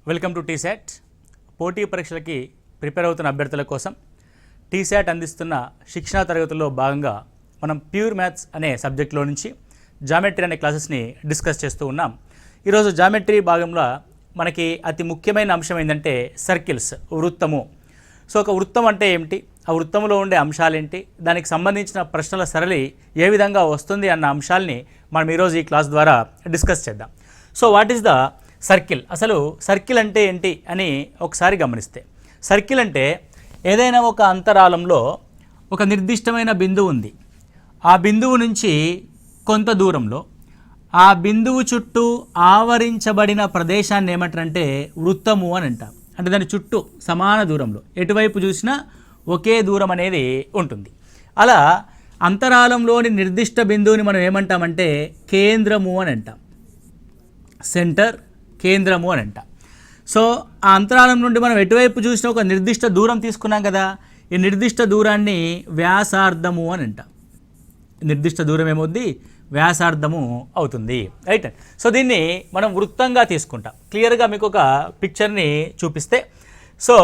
Welcome to T-SAT. పోటీ పరీక్షలకి prepare అవుతున్న అభ్యర్థుల కోసం టీశాట్ అందిస్తున్న శిక్షణా తరగతుల్లో భాగంగా మనం ప్యూర్ మ్యాథ్స్ అనే సబ్జెక్ట్లో నుంచి జామెట్రీ అనే క్లాసెస్ని డిస్కస్ చేస్తూ ఉన్నాం. ఈరోజు జామెట్రీ భాగంలో మనకి అతి ముఖ్యమైన అంశం ఏంటంటే సర్కిల్స్, వృత్తము. సో ఒక వృత్తం అంటే ఏమిటి, ఆ వృత్తంలో ఉండే అంశాలేంటి, దానికి సంబంధించిన ప్రశ్నల సరళి ఏ విధంగా వస్తుంది అన్న అంశాలని మనం ఈరోజు ఈ క్లాస్ ద్వారా డిస్కస్ చేద్దాం. So what is the circle, అసలు సర్కిల్ అంటే ఏంటి అని ఒకసారి గమనిస్తే, సర్కిల్ అంటే ఏదైనా ఒక అంతరాలంలో ఒక నిర్దిష్టమైన బిందువు ఉంది. ఆ బిందువు నుంచి కొంత దూరంలో ఆ బిందువు చుట్టూ ఆవరించబడిన ప్రదేశాన్ని ఏమంటారంటే వృత్తము అని అంటాం. అంటే దాని చుట్టూ సమాన దూరంలో ఎటువైపు చూసినా ఒకే దూరం అనేది ఉంటుంది. అలా అంతరాలంలోని నిర్దిష్ట బిందువుని మనం ఏమంటామంటే కేంద్రము అని అంటాం. సెంటర్, కేంద్రము అని అంటాం. సో ఆ అంతరాలం నుండి మనం ఎటువైపు చూసినా ఒక నిర్దిష్ట దూరం తీసుకున్నాం కదా, ఈ నిర్దిష్ట దూరాన్ని వ్యాసార్థము అని అంటాం. నిర్దిష్ట దూరం ఏమవుద్ది, వ్యాసార్థము అవుతుంది, రైట్. సో దీన్ని మనం వృత్తంగా తీసుకుంటాం. క్లియర్గా మీకు ఒక పిక్చర్ని చూపిస్తే, సో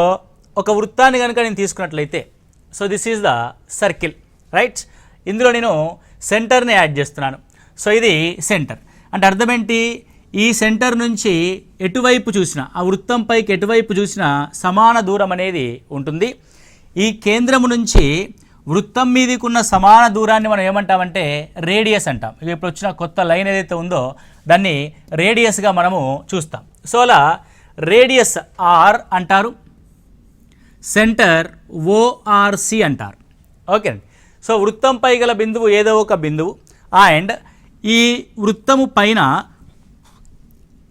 ఒక వృత్తాన్ని కనుక నేను తీసుకున్నట్లయితే, so this is the circle, right. ఇందులో నేను సెంటర్ని యాడ్ చేస్తున్నాను. సో ఇది సెంటర్ అంటే అర్థం ఏంటి, ఈ సెంటర్ నుంచి ఎటువైపు చూసినా, ఆ వృత్తం పైకి ఎటువైపు చూసినా సమాన దూరం అనేది ఉంటుంది. ఈ కేంద్రము నుంచి వృత్తం మీదకి ఉన్న సమాన దూరాన్ని మనం ఏమంటామంటే రేడియస్ అంటాం. ఇప్పుడు వచ్చిన కొత్త లైన్ ఏదైతే ఉందో దాన్ని రేడియస్గా మనము చూస్తాం. సో అలా రేడియస్ ఆర్ అంటారు, సెంటర్ ఓఆర్సి అంటారు. ఓకే అండి. సో వృత్తంపై గల బిందువు ఏదో ఒక బిందువు, అండ్ ఈ వృత్తము పైన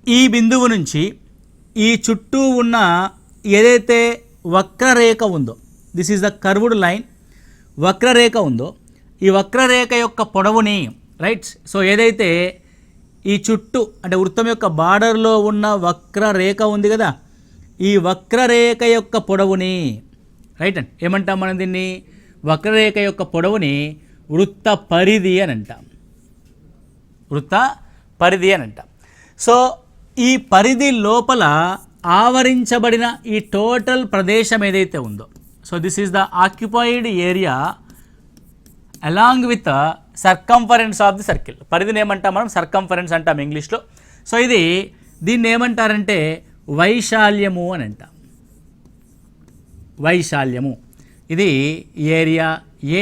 ఈ బిందువు నుంచి ఈ చుట్టూ ఉన్న ఏదైతే వక్రరేఖ ఉందో, this is the curved line, వక్రరేఖ ఉందో ఈ వక్రరేఖ యొక్క పొడవుని, రైట్. సో ఏదైతే ఈ చుట్టూ అంటే వృత్తం యొక్క బార్డర్లో ఉన్న వక్రరేఖ ఉంది కదా, ఈ వక్రరేఖ యొక్క పొడవుని, రైట్ అండి, ఏమంటాం మనం దీన్ని, వక్రరేఖ యొక్క పొడవుని వృత్త పరిధి అని అంటాం. వృత్త పరిధి అని అంటాం. సో ఈ పరిధి లోపల ఆవరించబడిన ఈ టోటల్ ప్రదేశం ఏదైతే ఉందో, so this is the occupied area along with circumference of the circle. పరిధిని ఏమంటాం మనం, సర్కంఫరెన్స్ అంటాం ఇంగ్లీష్లో. సో దీన్ని ఏమంటారంటే వైశాల్యము అని అంటాం. వైశాల్యము, ఇది ఏరియా ఏ,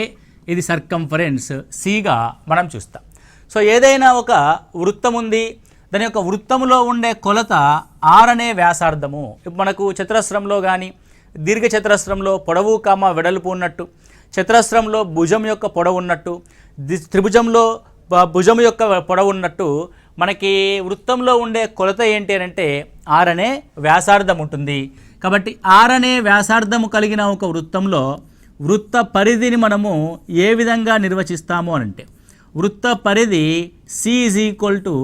ఇది సర్కంఫరెన్స్ సిగా మనం చూస్తాం. సో ఏదైనా ఒక వృత్తం ఉంది, దాని యొక్క వృత్తములో ఉండే కొలత ఆర్ అనే వ్యాసార్థము. ఇప్పుడు మనకు చతురస్రంలో కానీ దీర్ఘ చతురస్రంలో పొడవు కామ వెడల్పు ఉన్నట్టు, చతురస్రంలో భుజం యొక్క పొడవు ఉన్నట్టు, త్రిభుజంలో భుజం యొక్క పొడవు ఉన్నట్టు మనకి వృత్తంలో ఉండే కొలత ఏంటి అని అంటే ఆర్ అనే వ్యాసార్థం ఉంటుంది. కాబట్టి ఆర్ అనే వ్యాసార్థము కలిగిన ఒక వృత్తంలో వృత్త పరిధిని మనము ఏ విధంగా నిర్వచిస్తాము అని అంటే, వృత్త పరిధి సి ఈజ్ ఈక్వల్ టు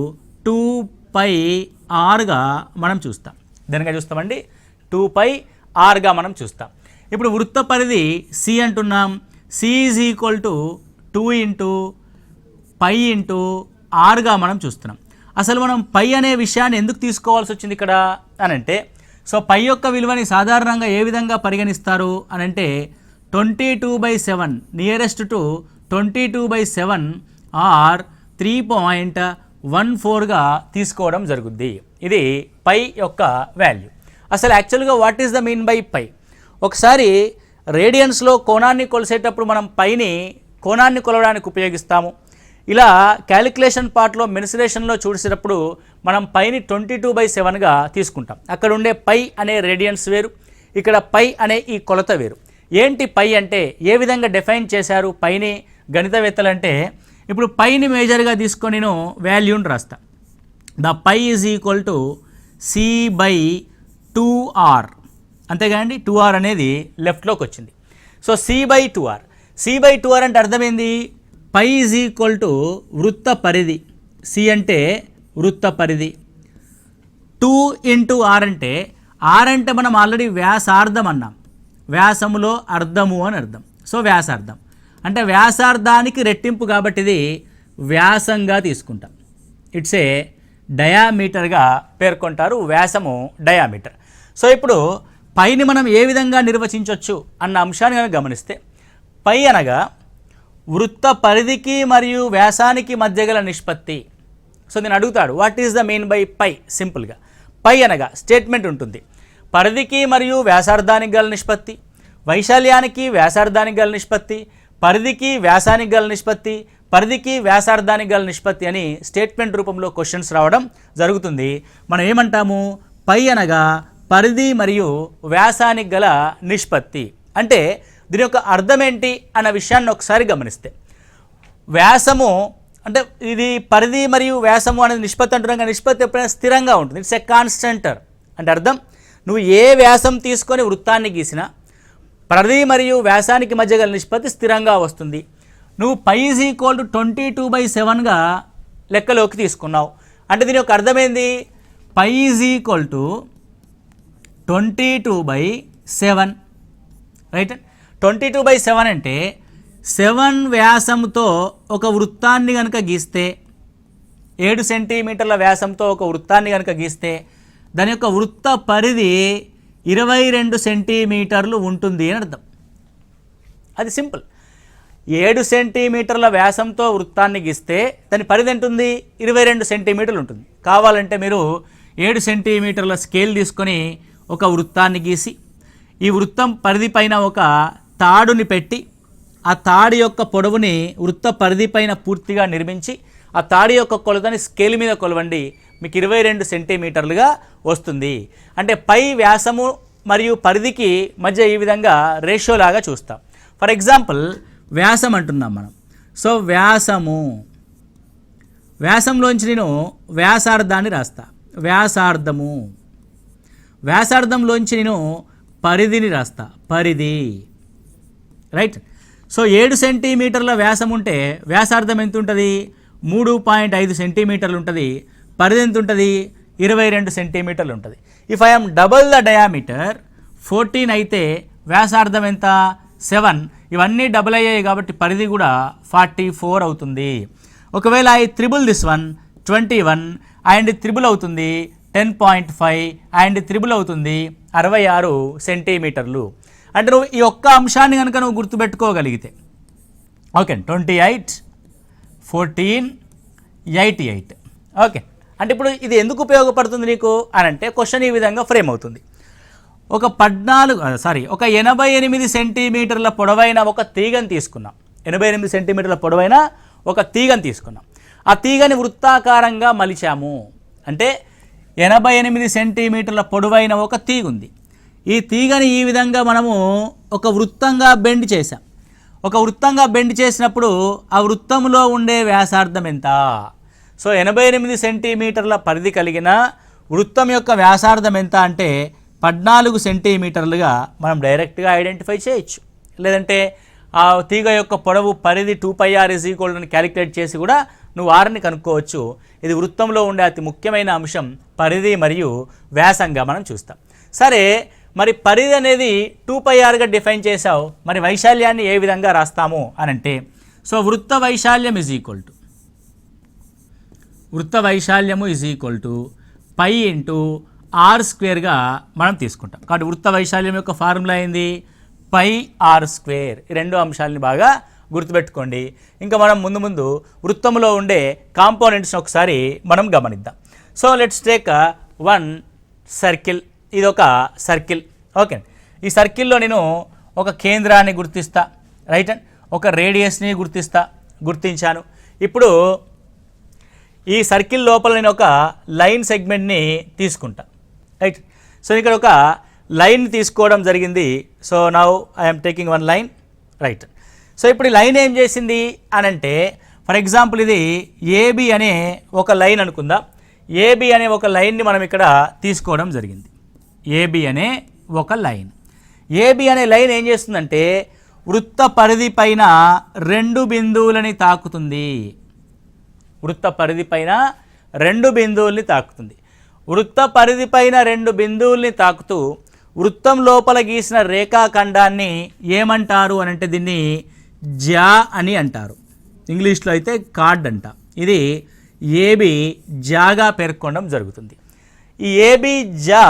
2πrగా మనం చూస్తాం. దేనిగా చూస్తామండి, 2πrగా మనం చూస్తాం. ఇప్పుడు వృత్త పరిధి సి అంటున్నాం, C is equal to 2π/r మనం చూస్తున్నాం. అసలు మనం పై అనే విషయాన్ని ఎందుకు తీసుకోవాల్సి వచ్చింది ఇక్కడ అని అంటే, సో పై యొక్క విలువని సాధారణంగా ఏ విధంగా పరిగణిస్తారు అని అంటే 22/7 నియరెస్ట్ టు 22/7 ఆర్ 3.14గా తీసుకోవడం జరుగుద్ది. ఇది పై యొక్క వాల్యూ. అసలు యాక్చువల్గా what is the mean by pi, ఒకసారి రేడియన్స్లో కోణాన్ని కొలిసేటప్పుడు మనం పైని కోణాన్ని కొలవడానికి ఉపయోగిస్తాము. ఇలా క్యాలిక్యులేషన్ పార్ట్లో మెన్సురేషన్లో చూసేటప్పుడు మనం పైని 22/7గా తీసుకుంటాం. అక్కడ ఉండే పై అనే రేడియన్స్ వేరు, ఇక్కడ పై అనే ఈ కొలత వేరు. ఏంటి పై అంటే, ఏ విధంగా డిఫైన్ చేశారు పైని గణితవేత్తలు అంటే, ఇప్పుడు పైని మేజర్గా తీసుకొని నేను వాల్యూని రాస్తా. The pi is equal to C/2r, అంతేగాండి 2r అనేది లెఫ్ట్లోకి వచ్చింది. సో C/2r, C/2r అంటే అర్థమైంది, పై ఈజ్ ఈక్వల్ టు వృత్త పరిధి, సి అంటే వృత్త పరిధి, 2 × r అంటే, r అంటే మనం ఆల్రెడీ వ్యాసార్థం అన్నాం, వ్యాసములో అర్థము అని అర్థం. సో వ్యాసార్థం అంటే వ్యాసార్థానికి రెట్టింపు కాబట్టి ఇది వ్యాసంగా తీసుకుంటాం. ఇట్స్ ఏ డయామీటర్గా పేర్కొంటారు, వ్యాసము డయామీటర్. సో ఇప్పుడు పైని మనం ఏ విధంగా నిర్వచించవచ్చు అన్న అంశాన్ని కనుక గమనిస్తే, పై అనగా వృత్త పరిధికి మరియు వ్యాసానికి మధ్య గల నిష్పత్తి. సో నేను అడుగుతాడు what is the mean by pi. సింపుల్గా పై అనగా స్టేట్మెంట్ ఉంటుంది, పరిధికి మరియు వ్యాసార్థానికి గల నిష్పత్తి, వైశాల్యానికి వ్యాసార్థానికి గల నిష్పత్తి, పరిధికి వ్యాసానికి గల నిష్పత్తి, పరిధికి వ్యాసార్థానికి గల నిష్పత్తి అని స్టేట్మెంట్ రూపంలో క్వశ్చన్స్ రావడం జరుగుతుంది. మనం ఏమంటాము, పై అనగా పరిధి మరియు వ్యాసానికి గల నిష్పత్తి. అంటే దీని యొక్క అర్థం ఏంటి అన్న విషయాన్ని ఒకసారి గమనిస్తే, వ్యాసము అంటే ఇది పరిధి మరియు వ్యాసము అనేది నిష్పత్తి అంటున్నాం, కానీ నిష్పత్తి ఎప్పుడైనా స్థిరంగా ఉంటుంది. It's a constant. అంటే అర్థం, నువ్వు ఏ వ్యాసం తీసుకొని వృత్తాన్ని గీసినా పరిధి మరియు వ్యాసానికి మధ్య గల నిష్పత్తి స్థిరంగా వస్తుంది. నువ్వు పై ఈజ్ ఈక్వల్ టు 22/7గా లెక్కలోకి తీసుకున్నావు. అంటే దీని యొక్క అర్థమైంది, పై ఈజ్ ఈక్వల్ టు 22/7, రైట్. 22/7 అంటే 7 వ్యాసంతో ఒక వృత్తాన్ని కనుక గీస్తే, 7 సెంటీమీటర్ల వ్యాసంతో ఒక వృత్తాన్ని కనుక గీస్తే దాని యొక్క వృత్త పరిధి 22 సెంటీమీటర్లు ఉంటుంది అని అర్థం. అది సింపుల్. 7 సెంటీమీటర్ల వ్యాసంతో వృత్తాన్ని గీస్తే దాని పరిధి ఉంటుంది 22 సెంటీమీటర్లు ఉంటుంది. కావాలంటే మీరు 7 సెంటీమీటర్ల స్కేల్ తీసుకొని ఒక వృత్తాన్ని గీసి, ఈ వృత్తం పరిధి పైన ఒక తాడుని పెట్టి, ఆ తాడు యొక్క పొడవుని వృత్త పరిధి పైన పూర్తిగా నిర్మించి, ఆ తాడు యొక్క కొలతని స్కేల్ మీద కొలవండి, మీకు 22 సెంటీమీటర్లుగా వస్తుంది. అంటే పై వ్యాసము మరియు పరిధికి మధ్య ఈ విధంగా రేషియో లాగా చూస్తాం. ఫర్ ఎగ్జాంపుల్ వ్యాసం అంటున్నాం మనం. సో వ్యాసంలోంచి నేను వ్యాసార్థాన్ని రాస్తా, వ్యాసార్థము. వ్యాసార్థంలోంచి నేను పరిధిని రాస్తా, పరిధి, రైట్. సో 7 సెంటీమీటర్ల వ్యాసం ఉంటే వ్యాసార్థం ఎంత ఉంటుంది, 3.5 సెంటీమీటర్లు ఉంటుంది. పరిధి ఎంత ఉంటుంది, 22 సెంటీమీటర్లు ఉంటుంది. If I am double the diameter 14 అయితే వ్యాసార్థం ఎంత, 7. ఇవన్నీ డబుల్ అయ్యాయి కాబట్టి పరిధి కూడా 44 అవుతుంది. ఒకవేళ I triple this one 21 and triple అవుతుంది 10.5 అండ్ త్రిబుల్ అవుతుంది 66 సెంటీమీటర్లు. అంటే నువ్వు ఈ ఒక్క అంశాన్ని కనుక నువ్వు గుర్తుపెట్టుకోగలిగితే, ఓకే, 28, 14, 88. ఓకే, అంటే ఇప్పుడు ఇది ఎందుకు ఉపయోగపడుతుంది నీకు అని అంటే, క్వశ్చన్ ఈ విధంగా ఫ్రేమ్ అవుతుంది. ఒక 88 సెంటీమీటర్ల పొడవైన ఒక తీగని తీసుకున్నాం. 88 సెంటీమీటర్ల పొడవైన ఒక తీగని తీసుకున్నాం. ఆ తీగని వృత్తాకారంగా మలిచాము. అంటే 88 సెంటీమీటర్ల పొడవైన ఒక తీగ ఉంది. ఈ తీగని ఈ విధంగా మనము ఒక వృత్తంగా బెండ్ చేసాం. ఒక వృత్తంగా బెండ్ చేసినప్పుడు ఆ వృత్తంలో ఉండే వ్యాసార్థం ఎంత? సో 88 సెంటీమీటర్ల పరిధి కలిగిన వృత్తం యొక్క వ్యాసార్థం ఎంత అంటే 14 సెంటీమీటర్లుగా మనం డైరెక్ట్గా ఐడెంటిఫై చేయొచ్చు. లేదంటే ఆ తీగ యొక్క పొడవు పరిధి 2πr అని క్యాలిక్యులేట్ చేసి కూడా నువ్వు ఆర్ని కనుక్కోవచ్చు. ఇది వృత్తంలో ఉండే అతి ముఖ్యమైన అంశం, పరిధి మరియు వ్యాసంగా మనం చూస్తాం. సరే, మరి పరిధి అనేది 2πrగా డిఫైన్ చేసావు, మరి వైశాల్యాన్ని ఏ విధంగా రాస్తాము అని అంటే, సో వృత్త వైశాల్యం is equal to pi into r² మనం తీసుకుంటాం. కాబట్టి వృత్త వైశాల్యం యొక్క ఫార్ములా ఏంది, πr². ఈ రెండు అంశాలని బాగా గుర్తుపెట్టుకోండి. ఇంకా మనం ముందు వృత్తంలో ఉండే కాంపోనెంట్స్ని ఒకసారి మనం గమనిద్దాం. So let's take one circle. ఇది ఒక సర్కిల్. ఓకే, ఈ సర్కిల్లో నేను ఒక కేంద్రాన్ని గుర్తిస్తా, రైట్, అండ్ ఒక రేడియస్ని గుర్తించాను. ఇప్పుడు ఈ సర్కిల్ లోపల నేను ఒక లైన్ సెగ్మెంట్ని తీసుకుంటా, రైట్. సో ఇక్కడ ఒక లైన్ తీసుకోవడం జరిగింది. So now I'm taking one line, right. So ఇప్పుడు ఈ లైన్ ఏం చేసింది అని అంటే, ఫర్ ఎగ్జాంపుల్ ఇది ఏబి అనే ఒక లైన్ అనుకుందాం. ఏబి అనే ఒక లైన్ని మనం ఇక్కడ తీసుకోవడం జరిగింది. ఏబి అనే ఒక లైన్. ఏబి అనే లైన్ ఏం చేస్తుందంటే వృత్త పరిధి పైన 2 బిందువులని తాకుతుంది. వృత్త పరిధి పైన 2 బిందువుల్ని తాకుతుంది. వృత్త పరిధి పైన 2 బిందువుల్ని తాకుతూ వృత్తం లోపల గీసిన రేఖాఖండాన్ని ఏమంటారు అని అంటే దీన్ని జ్యా అని అంటారు. ఇంగ్లీష్లో అయితే కార్డ్ అంట. ఇది ఏబి జాగా పేర్కొనడం జరుగుతుంది. ఈ ఏబి జా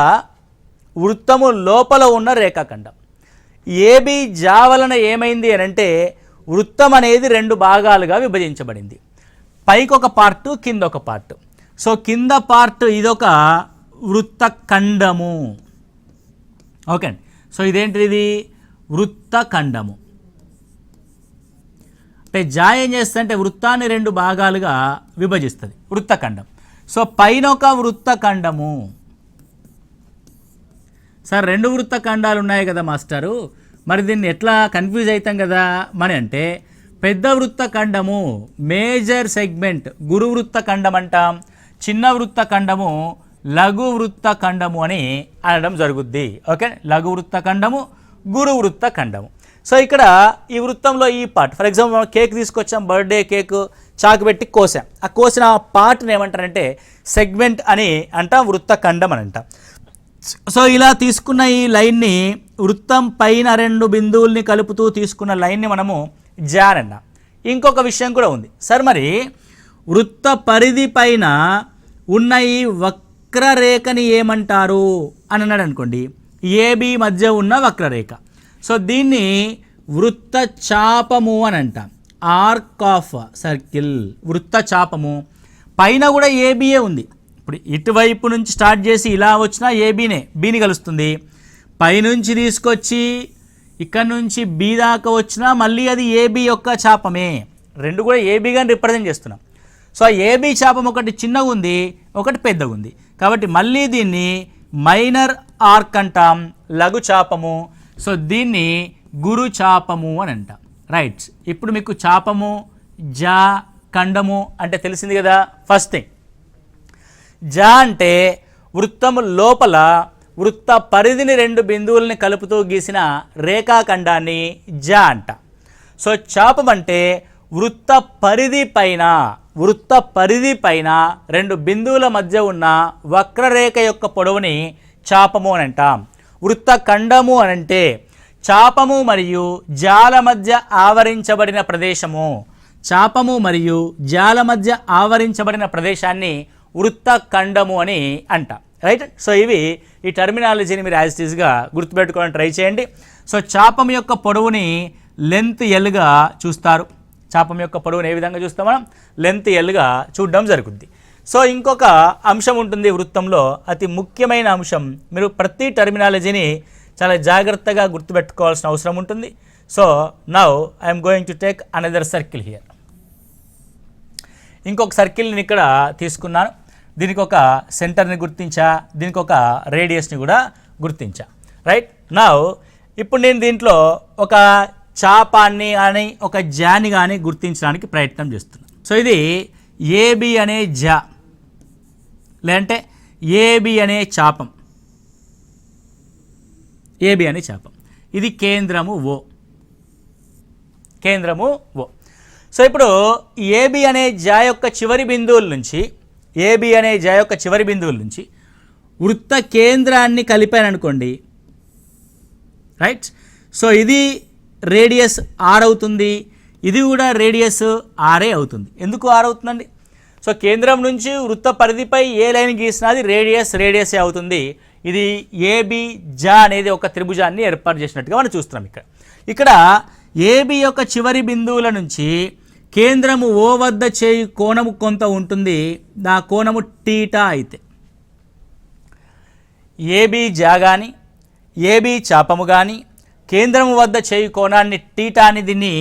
వృత్తము లోపల ఉన్న రేఖాఖండం. ఏబి జా వలన ఏమైంది అని అంటే వృత్తం అనేది 2 భాగాలుగా విభజించబడింది. పైకి ఒక పార్టు, కింద ఒక పార్టు. సో కింద పార్ట్ ఇదొక వృత్తఖండము. ఓకే అండి. సో ఇదేంటిది? వృత్తఖండము. అంటే జా ఏం చేస్తుందంటే వృత్తాన్ని 2 భాగాలుగా విభజిస్తుంది, వృత్తఖండం. సో పైన ఒక వృత్తఖండము. సార్ 2 వృత్తఖండాలు ఉన్నాయి కదా మాస్టరు, మరి దీన్ని ఎట్లా కన్ఫ్యూజ్ అవుతాం కదా మరి అంటే, పెద్ద వృత్తఖండము మేజర్ సెగ్మెంట్ గురు వృత్తఖండం అంటాం, చిన్న వృత్తఖండము లఘు వృత్తఖండము అని అనడం జరుగుద్ది. ఓకే, లఘు వృత్తఖండము, గురు వృత్తఖండము. సో ఇక్కడ ఈ వృత్తంలో ఈ పార్ట్, ఫర్ ఎగ్జాంపుల్ మనం కేక్ తీసుకొచ్చాం, బర్త్డే కేక్ చాకు పెట్టి కోసాం, ఆ కోసిన పార్ట్ని ఏమంటారంటే సెగ్మెంట్ అని అంటాం, వృత్తఖండం అని అంటాం. సో ఇలా తీసుకున్న ఈ లైన్ని, వృత్తం పైన 2 బిందువుల్ని కలుపుతూ తీసుకున్న లైన్ని మనము జాన్ అన్నాం. ఇంకొక విషయం కూడా ఉంది సార్, మరి వృత్త పరిధి పైన ఉన్న ఈ వక్రరేఖని ఏమంటారు అని అన్నాడు అనుకోండి, ఏబి మధ్య ఉన్న వక్రరేఖ. సో దీన్ని వృత్త చాపము అని అంటాం, ఆర్క్ ఆఫ్ సర్కిల్, వృత్త చాపము. పైన కూడా ఏబిఏ ఉంది. ఇప్పుడు ఇటువైపు నుంచి స్టార్ట్ చేసి ఇలా వచ్చినా బీని కలుస్తుంది. పైనుంచి తీసుకొచ్చి ఇక్కడ నుంచి బి దాకా వచ్చినా మళ్ళీ అది ఏబి యొక్క చాపమే. 2 కూడా ఏబిగాని రిప్రజెంట్ చేస్తున్నాం. సో ఆ ఏబి చాపం ఒకటి చిన్నగా ఉంది, ఒకటి పెద్దగా ఉంది. కాబట్టి మళ్ళీ దీన్ని మైనర్ ఆర్క్ అంటాం, లఘు చాపము. సో దీన్ని గురు చాపము అని అంటాం. రైట్, ఇప్పుడు మీకు చాపము, జా, ఖండము అంటే తెలిసింది కదా. ఫస్ట్ థింగ్, జా అంటే వృత్తము లోపల వృత్త పరిధిని 2 బిందువుల్ని కలుపుతూ గీసిన రేఖాఖండాన్ని జా అంట. సో చాపం అంటే వృత్త పరిధి పైన 2 బిందువుల మధ్య ఉన్న వక్రరేఖ యొక్క పొడవుని చాపము అని అంటాం. వృత్తఖండము అనంటే చాపము మరియు జాల మధ్య ఆవరించబడిన ప్రదేశము. చాపము మరియు జాల మధ్య ఆవరించబడిన ప్రదేశాన్ని వృత్తఖండము అని అంటాం. రైట్. సో ఇవి ఈ టర్మినాలజీని మీరు యాజ్ ఇట్ ఈస్గా గుర్తుపెట్టుకోవడానికి ట్రై చేయండి. సో చాపం యొక్క పొడవుని లెంత్ ఎల్గా చూస్తారు. చాపం యొక్క పొడవుని ఏ విధంగా చూస్తాం మనం? లెంత్ ఎల్గా చూడడం జరుగుద్ది. సో ఇంకొక అంశం ఉంటుంది వృత్తంలో, అతి ముఖ్యమైన అంశం. మీరు ప్రతి టర్మినాలజీని చాలా జాగ్రత్తగా గుర్తుపెట్టుకోవాల్సిన అవసరం ఉంటుంది. So now I'm going to take another circle here. ఇంకొక సర్కిల్ని ఇక్కడ తీసుకున్నాను. దీనికి ఒక సెంటర్ని గుర్తించా, దీనికి ఒక రేడియస్ని కూడా గుర్తించా. రైట్. నౌ ఇప్పుడు నేను దీంట్లో ఒక చాపాన్ని కానీ ఒక జాని కానీ గుర్తించడానికి ప్రయత్నం చేస్తున్నాను. సో ఇది ఏబి అనే జా, లేదంటే ఏబి అనే చాపం. ఏబి అనే చాపం, ఇది కేంద్రము ఓ. సో ఇప్పుడు ఏబి అనే జా యొక్క చివరి బిందువుల నుంచి వృత్త కేంద్రాన్ని కలిపాను అనుకోండి. రైట్. సో ఇది రేడియస్ ఆర్ అవుతుంది, ఇది కూడా రేడియస్ ఆర్ఏ అవుతుంది. ఎందుకు ఆర్ అవుతుందండి? సో కేంద్రం నుంచి వృత్త పరిధిపై ఏ లైన్ గీసినా అది రేడియసే అవుతుంది. ఇది ఏబి జా అనేది ఒక త్రిభుజాన్ని ఏర్పాటు చేసినట్టుగా మనం చూస్తున్నాం. ఇక్కడ ఏబి యొక్క చివరి బిందువుల నుంచి కేంద్రము ఓ వద్ద చేయు కోణము కొంత ఉంటుంది, ఆ కోణము టీటా అయితే ఏబి జా కానీ ఏబి చాపము కానీ కేంద్రము వద్ద చేయు కోణాన్ని టీటా అని దీన్ని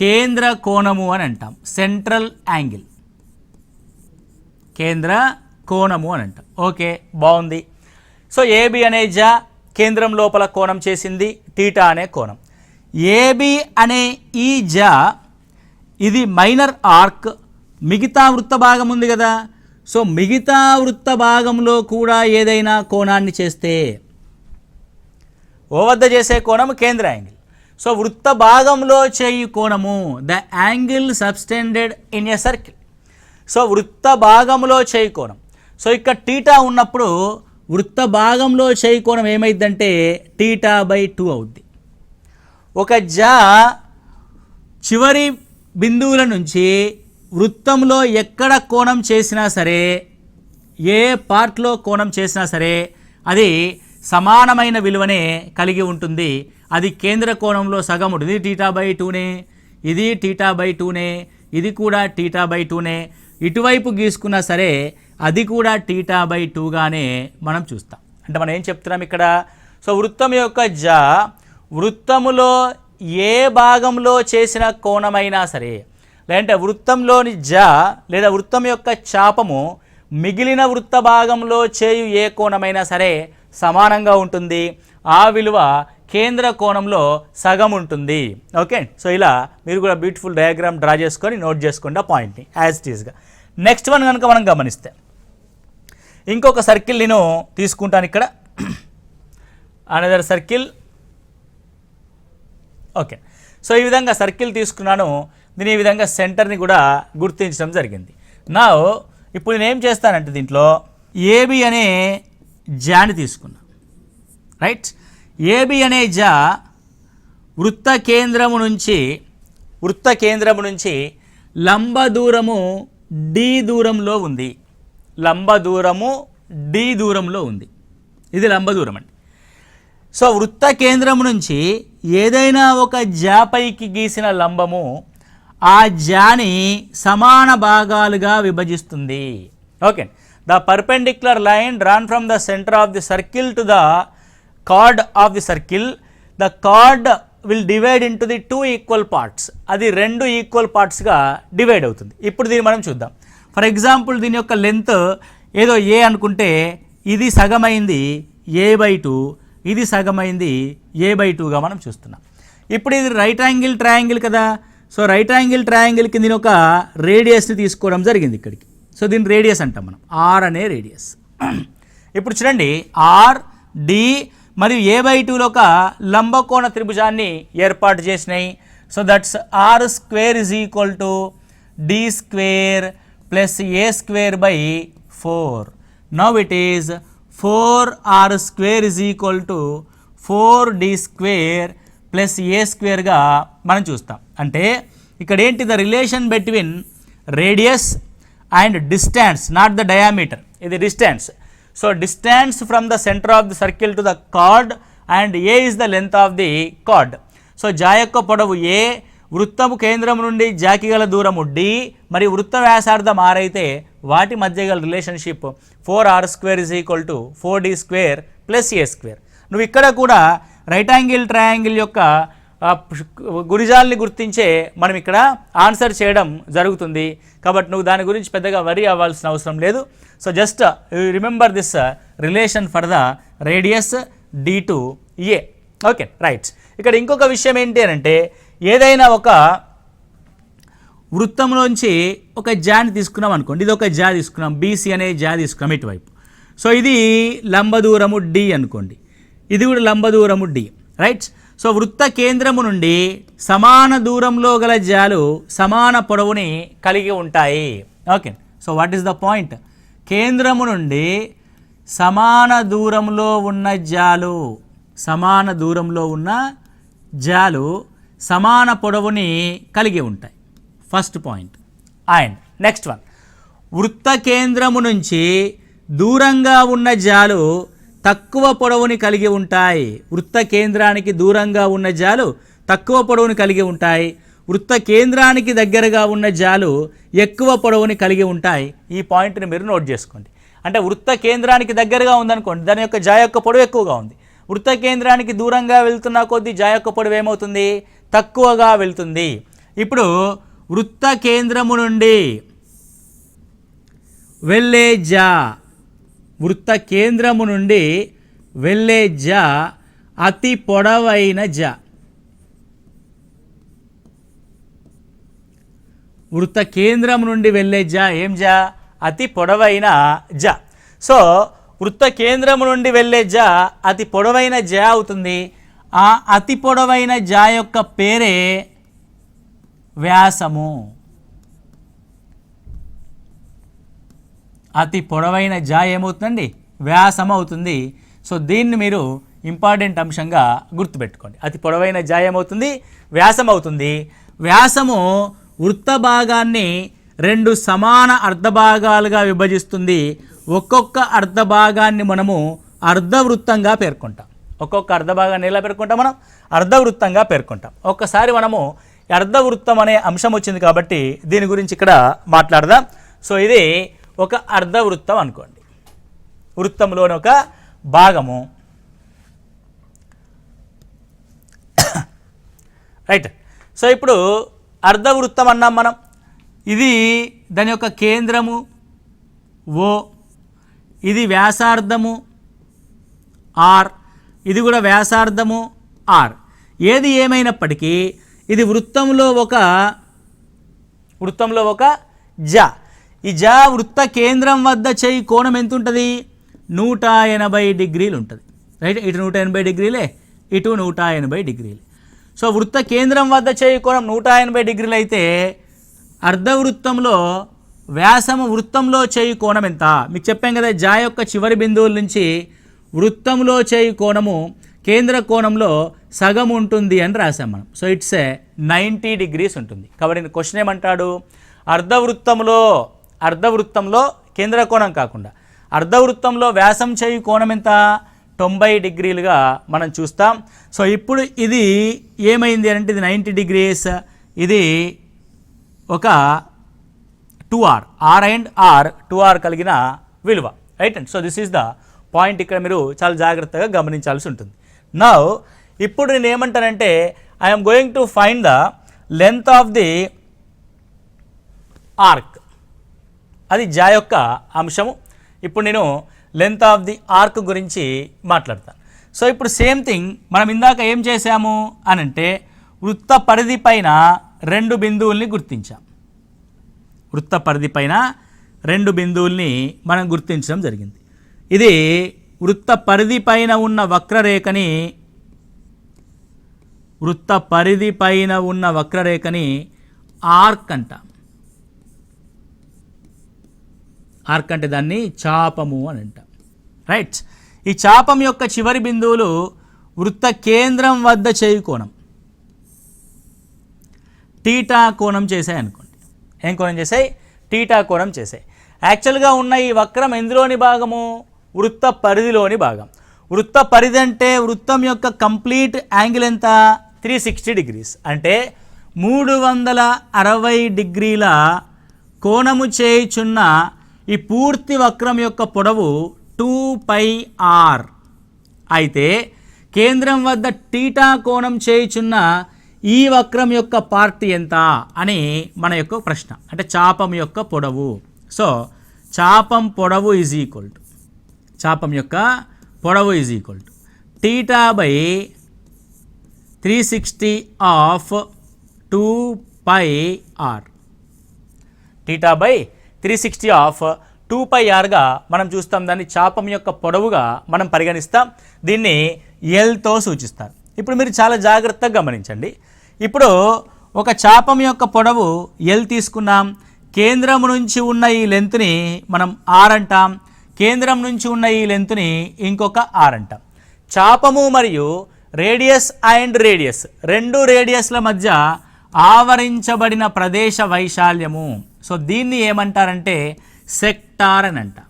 కేంద్ర కోణము అని అంటాం. సెంట్రల్ యాంగిల్, కేంద్ర కోణము అని అంటాం. ఓకే, బాగుంది. సో ఏబి అనే జా కేంద్రం లోపల కోణం చేసింది టీటా అనే కోణం. ఏబి అనే ఈ జా ఇది మైనర్ ఆర్క్. మిగతా వృత్త భాగం ఉంది కదా, సో మిగతా వృత్త భాగంలో కూడా ఏదైనా కోణాన్ని చేస్తే ఓ వద్ద చేసే కోణము కేంద్ర యాంగిల్. సో వృత్త భాగంలో చేయు కోణము the angle subtended in a circle. So వృత్త భాగంలో చేయు కోణం. సో ఇక్కడ టీటా ఉన్నప్పుడు వృత్త భాగంలో చేయు కోణం ఏమైందంటే θ/2 అవుద్ది. ఒక జా చివరి బిందువుల నుంచి వృత్తంలో ఎక్కడ కోణం చేసినా సరే, ఏ పార్ట్లో కోణం చేసినా సరే అది సమానమైన విలువనే కలిగి ఉంటుంది. అది కేంద్ర కోణంలో సగం ఉంటుంది. ఇది θ/2నే, ఇది θ/2నే, ఇది కూడా θ/2నే. ఇటువైపు గీసుకున్నా సరే అది కూడా θ/2గానే మనం చూస్తాం. అంటే మనం ఏం చెప్తున్నాం ఇక్కడ? సో వృత్తం యొక్క వృత్తములో ఏ భాగంలో చేసిన కోణమైనా సరే, లేదంటే వృత్తంలోని లేదా వృత్తం యొక్క చాపము మిగిలిన వృత్త భాగంలో చేయు ఏ కోణమైనా సరే సమానంగా ఉంటుంది. ఆ విలువ కేంద్ర కోణంలో సగం ఉంటుంది. ఓకే, సో ఇలా మీరు కూడా బ్యూటిఫుల్ డయాగ్రామ్ డ్రా చేసుకొని నోట్ చేసుకోండి ఆ పాయింట్ని యాజ్ ఇట్ ఈస్గా. నెక్స్ట్ వన్ కనుక మనం గమనిస్తే, ఇంకొక సర్కిల్ నేను తీసుకుంటాను ఇక్కడ. Another circle. ఓకే, సో ఈ విధంగా సర్కిల్ తీసుకున్నాను. దీని ఈ విధంగా సెంటర్ని కూడా గుర్తించడం జరిగింది. నా ఇప్పుడు నేను ఏం చేస్తానంటే దీంట్లో ఏబి అనే జాని తీసుకున్నా. రైట్, ఏబి అనే వృత్త కేంద్రము నుంచి లంబ దూరము డి దూరంలో ఉంది. లంబ దూరము డి దూరంలో ఉంది. ఇది లంబ దూరం అండి. సో వృత్త కేంద్రం నుంచి ఏదైనా ఒక పైకి గీసిన లంబము ఆ జాని సమాన భాగాలుగా విభజిస్తుంది. Okay, the perpendicular line drawn from the centre of the circle to the card of the circle, the card will divide into the 2 equal parts. అది 2 ఈక్వల్ పార్ట్స్గా డివైడ్ అవుతుంది. ఇప్పుడు దీన్ని మనం చూద్దాం. ఫర్ ఎగ్జాంపుల్ దీని యొక్క లెంత్ ఏదో ఏ అనుకుంటే, ఇది సగమైంది a/2, ఇది సగమైంది a/2గా మనం చూస్తున్నాం. ఇప్పుడు ఇది రైట్ యాంగిల్ ట్రయాంగిల్ కదా. సో రైట్ యాంగిల్ ట్రయాంగిల్కి దీని ఒక రేడియస్ని తీసుకోవడం జరిగింది ఇక్కడికి. సో దీని రేడియస్ అంటాం మనం, ఆర్ అనే రేడియస్. ఇప్పుడు చూడండి, ఆర్, డి మరియు a/2లో ఒక లంబకోణ త్రిభుజాన్ని ఏర్పాటు చేసినాయి. So that's r² is equal to d² plus a²/4. Now it is 4r² is equal to 4d² plus a²గా మనం చూస్తాం. అంటే ఇక్కడ ఏంటి? The relation between radius and distance, not the diameter. ఇది distance. So distance from the centre of the circle to the chord and a is the length of the chord. So యొక్క పొడవు ఏ, వృత్తము కేంద్రం నుండి జాకి గల దూరము D మరియు వృత్త వ్యాసార్థం r అయితే వాటి మధ్య గల relationship 4r² is equal to 4d² plus a². నువ్వు ఇక్కడ కూడా రైట్ యాంగిల్ ట్రయాంగిల్ యొక్క గురిజాల్ని గుర్తించే మనం ఇక్కడ ఆన్సర్ చేయడం జరుగుతుంది. కాబట్టి నువ్వు దాని గురించి పెద్దగా వరీ అవ్వాల్సిన అవసరం లేదు. So just remember this relation for the radius d to a. Okay, right. ఇక్కడ ఇంకొక విషయం ఏంటి అని అంటే, ఏదైనా ఒక వృత్తంలోంచి ఒక జాని తీసుకున్నాం అనుకోండి. ఇది ఒక తీసుకున్నాం, బీసీ అనే తీసుకున్నాం ఇటువైపు. సో ఇది లంబ దూరము డి అనుకోండి, ఇది కూడా లంబ దూరము డి. రైట్. సో వృత్త కేంద్రము నుండి సమాన దూరంలో గల జాలు సమాన పొడవుని కలిగి ఉంటాయి. Okay, so what is the point? కేంద్రము నుండి సమాన దూరంలో ఉన్న జాలు సమాన పొడవుని కలిగి ఉంటాయి. First point. And next one, వృత్త కేంద్రము నుంచి దూరంగా ఉన్న జాలు తక్కువ పొడవుని కలిగి ఉంటాయి. వృత్త కేంద్రానికి దూరంగా ఉన్న జాలు తక్కువ పొడవుని కలిగి ఉంటాయి. వృత్త కేంద్రానికి దగ్గరగా ఉన్న జాలు ఎక్కువ పొడవుని కలిగి ఉంటాయి. ఈ పాయింట్ని మీరు నోట్ చేసుకోండి. అంటే వృత్త కేంద్రానికి దగ్గరగా ఉందనుకోండి, దాని యొక్క యొక్క పొడవు ఎక్కువగా ఉంది. వృత్త కేంద్రానికి దూరంగా వెళ్తున్న కొద్దీ యొక్క పొడవు ఏమవుతుంది? తక్కువగా వెళ్తుంది. ఇప్పుడు వృత్త కేంద్రము నుండి వెళ్ళే వృత్త కేంద్రము నుండి వెళ్ళే అతి పొడవైన వృత్త కేంద్రం నుండి వెళ్ళే ఏం అతి పొడవైన సో వృత్త కేంద్రము నుండి వెళ్ళే అతి పొడవైన అవుతుంది. ఆ అతి పొడవైన యొక్క పేరే వ్యాసము. అతి పొడవైన ఏమవుతుందండి? వ్యాసం అవుతుంది. సో దీన్ని మీరు ఇంపార్టెంట్ అంశంగా గుర్తుపెట్టుకోండి. అతి పొడవైన ఏమవుతుంది? వ్యాసం అవుతుంది. వ్యాసము వృత్త భాగాన్ని రెండు సమాన అర్ధభాగాలుగా విభజిస్తుంది. ఒక్కొక్క అర్ధభాగాన్ని మనము అర్ధవృత్తంగా పేర్కొంటాం. ఒక్కొక్క అర్ధభాగాన్ని ఎలా పేర్కొంటాం? మనం అర్ధవృత్తంగా పేర్కొంటాం. ఒక్కసారి మనము అర్ధవృత్తం అనే అంశం వచ్చింది కాబట్టి దీని గురించి ఇక్కడ మాట్లాడదాం. సో ఇది ఒక అర్ధవృత్తం అనుకోండి, వృత్తంలోని ఒక భాగము. రైట్. సో ఇప్పుడు అర్ధవృత్తం అన్నాం మనం. ఇది దాని యొక్క కేంద్రము ఓ, ఇది వ్యాసార్థము ఆర్, ఇది కూడా వ్యాసార్థము ఆర్. ఏది ఏమైనప్పటికీ ఇది వృత్తంలో ఒక జ. ఈ జ వృత్త కేంద్రం వద్ద చేయి కోణం ఎంత ఉంటుంది? 180 డిగ్రీలు ఉంటుంది. రైట్. ఇటు 180 డిగ్రీలే, ఇటు 180 డిగ్రీలు. సో వృత్త కేంద్రం వద్ద చేయి కోణం 180 డిగ్రీలు అయితే అర్ధవృత్తంలో వ్యాసము వృత్తంలో చేయి కోణం ఎంత? మీకు చెప్పాం కదా, జా యొక్క చివరి బిందువుల నుంచి వృత్తంలో చేయి కోణము కేంద్ర కోణంలో సగం ఉంటుంది అని రాసాం మనం. సో ఇట్స్ 90 డిగ్రీస్ ఉంటుంది. కాబట్టి క్వశ్చన్ ఏమంటాడు? అర్ధవృత్తంలో కేంద్ర కోణం కాకుండా అర్ధవృత్తంలో వ్యాసం చేయి కోణం ఎంత? 90 డిగ్రీలుగా మనం చూస్తాం. సో ఇప్పుడు ఇది ఏమైంది అంటే ఇది 90 డిగ్రీస్, ఇది ఒక 2r, r and r 2r కలిగిన విలువ. Right and so this is the point. ఇక్కడ మీరు చాలా జాగ్రత్తగా గమనించాల్సి ఉంటుంది. నౌ ఇప్పుడు నేను ఏమంటానంటే I'm going to find the length of the arc. అది జా యొక్క అంశము. ఇప్పుడు నేను లెంత్ ఆఫ్ ది ఆర్క్ గురించి మాట్లాడతాను. సో ఇప్పుడు సేమ్ థింగ్ మనం ఇందాక ఏం చేసాము అనంటే వృత్త పరిధి పైన 2 బిందువుల్ని గుర్తించాం. వృత్త పరిధి పైన 2 బిందువుల్ని మనం గుర్తించడం జరిగింది. ఇది వృత్త పరిధి పైన ఉన్న వక్రరేఖని ఆర్క్ అంటాం. ఆర్క్ అంటే దాన్ని చాపము అని అంటాం. రైట్. ఈ చాపం యొక్క చివరి బిందువులు వృత్త కేంద్రం వద్ద చేయి కోణం టీటా కోణం చేశాయి అనుకోండి. ఏం కోణం చేశాయి? టీటా కోణం చేశాయి. యాక్చువల్గా ఉన్న ఈ వక్రం ఎందులోని భాగము? వృత్త పరిధిలోని భాగం. వృత్త పరిధి అంటే వృత్తం యొక్క కంప్లీట్ యాంగిల్ ఎంత? 360 డిగ్రీస్. అంటే 360 డిగ్రీల కోణము చేయుచున్న ఈ పూర్తి వక్రం యొక్క పొడవు 2πr అయితే కేంద్రం వద్ద టీటా కోణం చేయుచున్న ఈ వక్రం యొక్క పార్ట్ ఎంత అని మన యొక్క ప్రశ్న. అంటే చాపం యొక్క పొడవు. సో చాపం పొడవు is equal to theta by 360 of 2πr. Theta by 360 of 2πrగా మనం చూస్తాం. దాన్ని చాపం యొక్క పొడవుగా మనం పరిగణిస్తాం. దీన్ని ఎల్తో సూచిస్తారు. ఇప్పుడు మీరు చాలా జాగ్రత్తగా గమనించండి. ఇప్పుడు ఒక చాపం యొక్క పొడవు ఎల్ తీసుకున్నాం. కేంద్రం నుంచి ఉన్న ఈ లెంత్ని మనం ఆర్ అంటాం. కేంద్రం నుంచి ఉన్న ఈ లెంత్ని ఇంకొక ఆర్ అంటాం. చాపము మరియు రేడియస్ అండ్ రేడియస్, 2 రేడియస్ల మధ్య ఆవరించబడిన ప్రదేశ వైశాల్యము. సో దీన్ని ఏమంటారంటే సెక్టార్ అని అంటాం.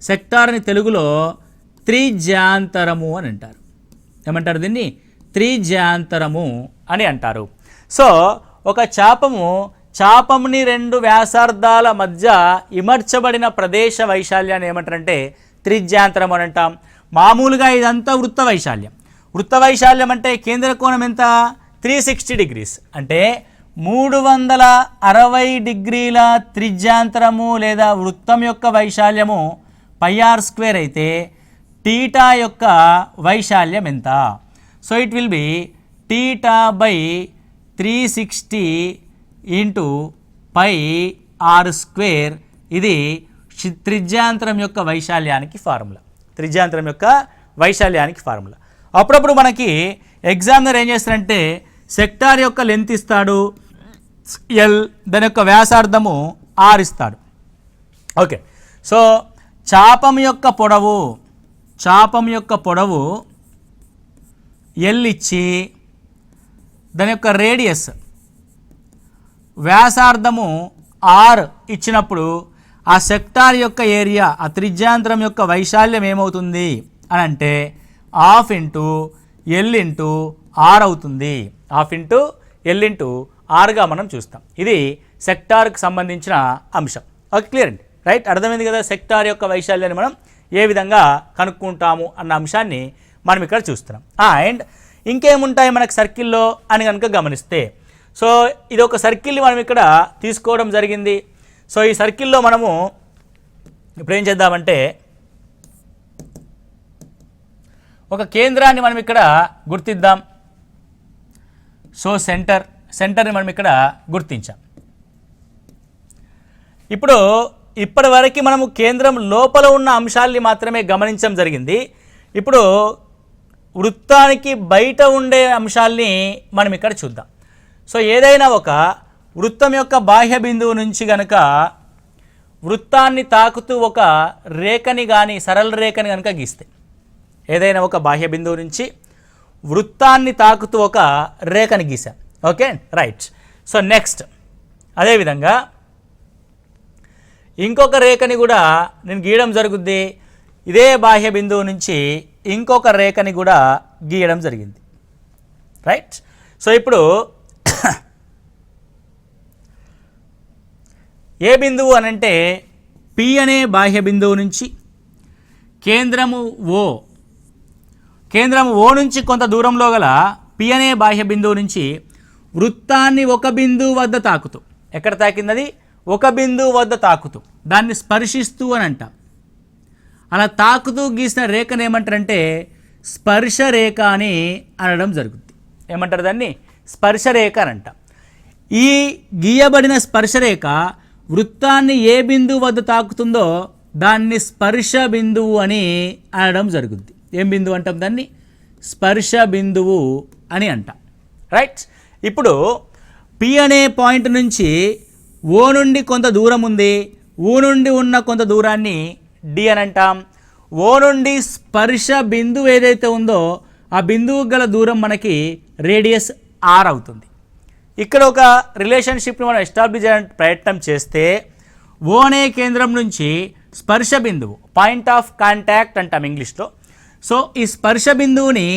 సెక్టార్ని తెలుగులో త్రిజ్యాంతరము అని అంటారు. ఏమంటారు దీన్ని? త్రిజ్యాంతరము అని అంటారు. సో ఒక చాపముని 2 వ్యాసార్థాల మధ్య ఇమర్చబడిన ప్రదేశ వైశాల్యాన్ని ఏమంటారంటే త్రిజ్యాంతరం అని అంటాం. మామూలుగా ఇదంతా వృత్త వైశాల్యం. వృత్త వైశాల్యం అంటే కేంద్ర కోణం ఎంత? 360 డిగ్రీస్. అంటే 360 డిగ్రీల త్రిజ్యాంతరము లేదా వృత్తం యొక్క వైశాల్యము πr² అయితే టీటా యొక్క వైశాల్యం ఎంత? So it will be theta by 360 into πr². ఇది త్రిజ్యాంతరం యొక్క వైశాల్యానికి ఫార్ములా. అప్పుడప్పుడు మనకి ఎగ్జామినర్ ఏం చేస్తారంటే సెక్టార్ యొక్క లెంత్ ఇస్తాడు ఎల్, దాని యొక్క వ్యాసార్థము ఆర్ ఇస్తాడు. ఓకే. సో చాపం యొక్క పొడవు ఎల్ ఇచ్చి దాని యొక్క రేడియస్ వ్యాసార్థము ఆర్ ఇచ్చినప్పుడు ఆ సెక్టార్ యొక్క ఏరియా, ఆ త్రిజ్యాంతరం యొక్క వైశాల్యం ఏమవుతుంది అని అంటే half into l into r అవుతుంది. హాఫ్ ఇంటూ ఎల్ ఇంటూ ఆర్గా మనం చూస్తాం. ఇది సెక్టార్కి సంబంధించిన అంశం. ఓకే, క్లియర్ అండి, రైట్, అర్థమైంది కదా. సెక్టార్ యొక్క వైశాల్యాన్ని మనం ఏ విధంగా కనుక్కుంటాము అన్న అంశాన్ని మనం ఇక్కడ చూస్తున్నాం. అండ్ ఇంకేముంటాయి మనకు సర్కిల్లో అని కనుక గమనిస్తే, సో ఇది ఒక సర్కిల్ని మనం ఇక్కడ తీసుకోవడం జరిగింది. సో ఈ సర్కిల్లో మనము ఇప్పుడు ఏం చేద్దామంటే ఒక కేంద్రాన్ని మనం ఇక్కడ గుర్తిద్దాం. సో సెంటర్ని మనం ఇక్కడ గుర్తించాం. ఇప్పుడు ఇప్పటి వరకు మనము కేంద్రం లోపల ఉన్న అంశాలని మాత్రమే గమనించడం జరిగింది. ఇప్పుడు వృత్తానికి బయట ఉండే అంశాల్ని మనం ఇక్కడ చూద్దాం. సో ఏదైనా ఒక వృత్తం యొక్క బాహ్య బిందువు నుంచి గనక వృత్తాన్ని తాకుతూ ఒక రేఖని కానీ సరళ రేఖని కనుక గీస్తే, ఏదైనా ఒక బాహ్య బిందువు నుంచి వృత్తాన్ని తాకుతూ ఒక రేఖని గీసాం. Okay, right. సో నెక్స్ట్ అదేవిధంగా ఇంకొక రేఖని కూడా నేను గీయడం జరుగుద్ది. ఇదే బాహ్య బిందువు నుంచి ఇంకొక రేఖని కూడా గీయడం జరిగింది, రైట్. సో ఇప్పుడు ఏ బిందువు అనంటే పి అనే బాహ్య బిందువు నుంచి కేంద్రము ఓ నుంచి కొంత దూరంలో గల పి అనే బాహ్య బిందువు నుంచి వృత్తాన్ని ఒక బిందువు వద్ద తాకుతూ, ఎక్కడ తాకింది? ఒక బిందువు వద్ద తాకుతూ దాన్ని స్పర్శిస్తూ అని అంటాం. అలా తాకుతూ గీసిన రేఖను ఏమంటారంటే స్పర్శ రేఖ అని అనడం జరుగుతుంది. ఏమంటారు దాన్ని? స్పర్శ రేఖ అని అంటాం. ఈ గీయబడిన స్పర్శరేఖ వృత్తాన్ని ఏ బిందువు వద్ద తాకుతుందో దాన్ని స్పర్శ బిందువు అని అనడం జరుగుద్ది. ఏం బిందువు అంటాం? దాన్ని స్పర్శ బిందువు అని అంటాం, రైట్. ఇప్పుడు పి అనే పాయింట్ నుంచి ఓ నుండి కొంత దూరం ఉంది. ఊ నుండి ఉన్న కొంత దూరాన్ని డి అని అంటాం. ఓ నుండి స్పర్శ బిందువు ఏదైతే ఉందో ఆ బిందువు గల దూరం మనకి రేడియస్ ఆర్ అవుతుంది. ఇక్కడ ఒక రిలేషన్షిప్ని మనం ఎస్టాబ్లిష్ చేయడానికి ప్రయత్నం చేస్తే ఓ అనే కేంద్రం నుంచి స్పర్శ బిందువు, పాయింట్ ఆఫ్ కాంటాక్ట్ అంటాం ఇంగ్లీష్లో. సో ఈ స్పర్శ బిందువుని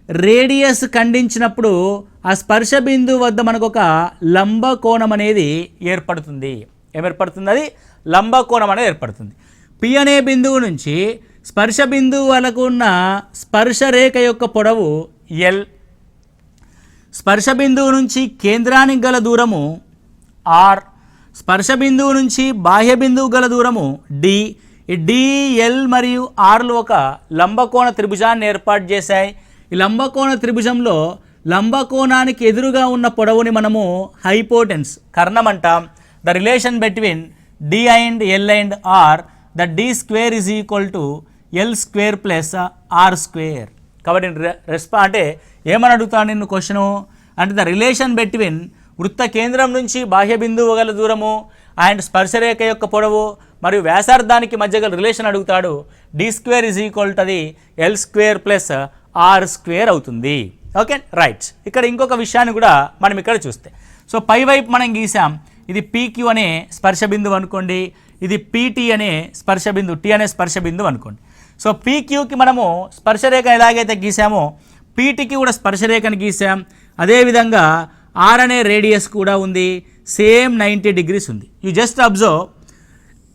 రేడియస్ ఖండించినప్పుడు ఆ స్పర్శ బిందువు వద్ద మనకు ఒక లంబ కోణం అనేది ఏర్పడుతుంది. ఏర్పడుతుంది? అది లంబ కోణం అనేది ఏర్పడుతుంది. పి అనే బిందువు నుంచి స్పర్శ బిందువు వరకు ఉన్న స్పర్శ రేఖ యొక్క పొడవు ఎల్. స్పర్శ బిందువు నుంచి కేంద్రానికి గల దూరము ఆర్. స్పర్శ బిందువు నుంచి బాహ్య బిందువు గల దూరము డి. ఈ డిఎల్ మరియు ఆర్లు ఒక లంబకోణ త్రిభుజాన్ని ఏర్పాటు చేశాయి. ఈ లంబకోణ త్రిభుజంలో లంబకోణానికి ఎదురుగా ఉన్న పొడవుని మనము హైపోటెన్స్, కర్ణం అంటాం. The relation between d and l and r, the d square is equal to l square plus are square. కాబట్టి అంటే ఏమని అడుగుతాను నిన్ను క్వశ్చను అంటే ద రిలేషన్ బిట్వీన్ వృత్త కేంద్రం నుంచి బాహ్య బిందువు గల దూరము అండ్ స్పర్శరేఖ యొక్క పొడవు మరియు వ్యాసార్థానికి మధ్య గల రిలేషన్ అడుగుతాడు. D square is equal to అది L square plus are square అవుతుంది. Okay, right. ఇక్కడ ఇంకొక విషయాన్ని కూడా మనం ఇక్కడ చూస్తే, సో పై వైపు మనం గీసాం. ఇది పీక్యూ అనే స్పర్శ బిందువు అనుకోండి, ఇది పీటీ అనే స్పర్శ బిందువు, టీ అనే స్పర్శ బిందువు అనుకోండి. సో పీక్యూకి మనము స్పర్శరేఖ ఎలాగైతే గీసామో పీటీకి కూడా స్పర్శరేఖను గీసాం. అదేవిధంగా ఆర్ అనే రేడియస్ కూడా ఉంది, సేమ్ 90 degrees ఉంది. యూ జస్ట్ అబ్జర్వ్,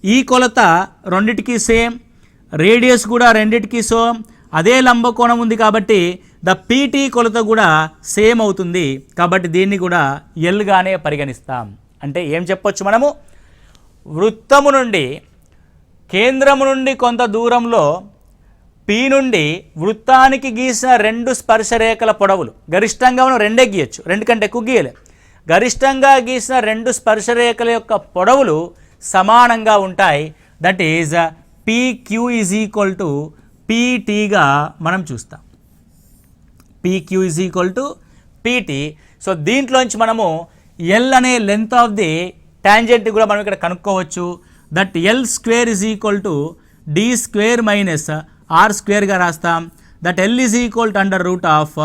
ఈ కొలత రెండిటికి సేమ్, రేడియస్ కూడా రెండిటికి సేమ్, అదే లంబకోణం ఉంది కాబట్టి ద పీటీ కొలత కూడా సేమ్ అవుతుంది. కాబట్టి దీన్ని కూడా ఎల్గానే పరిగణిస్తాం. అంటే ఏం చెప్పొచ్చు మనము? వృత్తము నుండి కేంద్రము నుండి కొంత దూరంలో పి నుండి వృత్తానికి గీసిన రెండు స్పర్శరేఖల పొడవులు, గరిష్టంగా మనం రెండే గీయచ్చు, రెండు కంటే ఎక్కువ గీయలే. గరిష్టంగా గీసిన రెండు స్పర్శరేఖల యొక్క పొడవులు సమానంగా ఉంటాయి. That is PQ is equal to పీటీగా మనం చూస్తాం. PQ is equal to PT. So దీంట్లోంచి మనము ఎల్ అనే లెంత్ ఆఫ్ ది టాంజెంట్ కూడా మనం ఇక్కడ కనుక్కోవచ్చు. That L square is equal to D square minus R స్క్వేర్గా రాస్తాం. That L is equal to under root of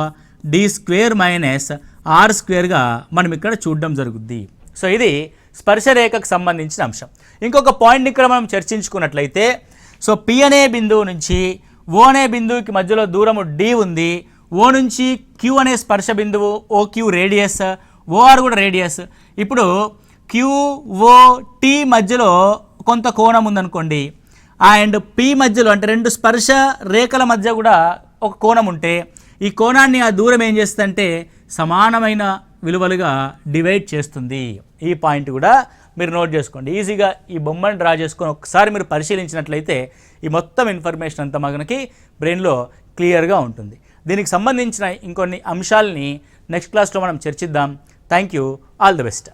D square minus R స్క్వేర్గా మనం ఇక్కడ చూడడం జరుగుద్ది. సో ఇది స్పర్శరేఖకు సంబంధించిన అంశం. ఇంకొక పాయింట్ ఇక్కడ మనం చర్చించుకున్నట్లయితే, సో పి అనే బిందువు నుంచి ఓ అనే బిందువుకి మధ్యలో దూరము డి ఉంది. ఓ నుంచి క్యూ అనే స్పర్శ బిందువు, ఓ క్యూ రేడియస్, ఓఆర్ కూడా రేడియస్. ఇప్పుడు క్యూఓటి మధ్యలో కొంత కోణం ఉందనుకోండి, అండ్ పి మధ్యలో అంటే రెండు స్పర్శ రేఖల మధ్య కూడా ఒక కోణం ఉంటే, ఈ కోణాన్ని ఆ దూరం ఏం చేస్తుందంటే సమానమైన విలువలుగా డివైడ్ చేస్తుంది. ఈ పాయింట్ కూడా మీరు నోట్ చేసుకోండి. ఈజీగా ఈ బొమ్మను డ్రా చేసుకొని ఒకసారి మీరు పరిశీలించినట్లయితే ఈ మొత్తం ఇన్ఫర్మేషన్ అంతా మనకి బ్రెయిన్లో క్లియర్గా ఉంటుంది. దీనికి సంబంధించిన ఇంకొన్ని అంశాలని నెక్స్ట్ క్లాస్లో మనం చర్చిద్దాం. Thank you. All the best.